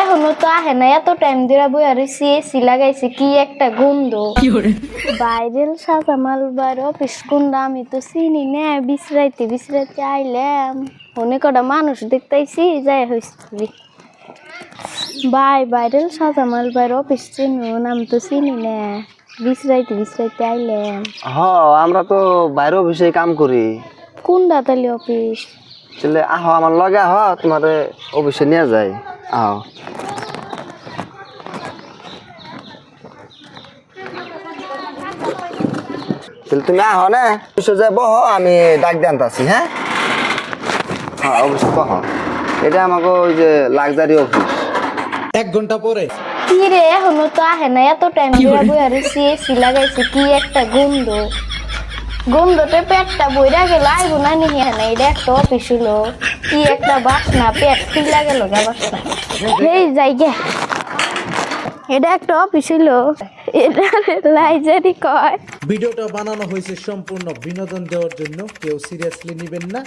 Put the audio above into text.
এখনো তো আহে না, এত টাইম ধরে বই আর এসি লাগাইছে, কি একটা গন্ধ। বাইরেল সাজামাল বার অফিস কোনটা আমি তো চিনি না, বিশ্রাইতে আইলাম, অনেক কটা মানুষ দেখতেছি যাই হয়েছে। বাইরেল সাজামাল বার অফিস চিনুন, আমি তো চিনি না, বিশ্রাইতে আইলাম। আমরা তো বাইরে অফিসে কাম করি। কোনটা তাহলে অফিস? চলে আহ আমার লগে আহ, তোমার অফিসে নিয়ে যাই। আহ তুমি আহ না, অফিসে যাই বহ, আমি ডাক দিয়ে আনতাছি। হ্যাঁ হ্যাঁ অফিসে বহ, এটা আমাকে ওই যে লাক্সারি অফিস। 1 ঘন্টা পরে কি রে, এখনো তো আহে না, এত টাইম ধরে বই আর এসি লাগাইছে, কি একটা গন্ধতে পেটটা বইরা গেল, আইবো না নি না, এটা একটা অফিস হলো, কি একটা বাসনা, পেট ফিলা গেল গা বাসনা। এই যাই গে, এটা একটা অফিস হলো, এটা লাইজারি কয়। ভিডিওটা বানানো হয়েছে সম্পূর্ণ বিনোদন দেওয়ার জন্য, কেউ সিরিয়াসলি নেবেন না।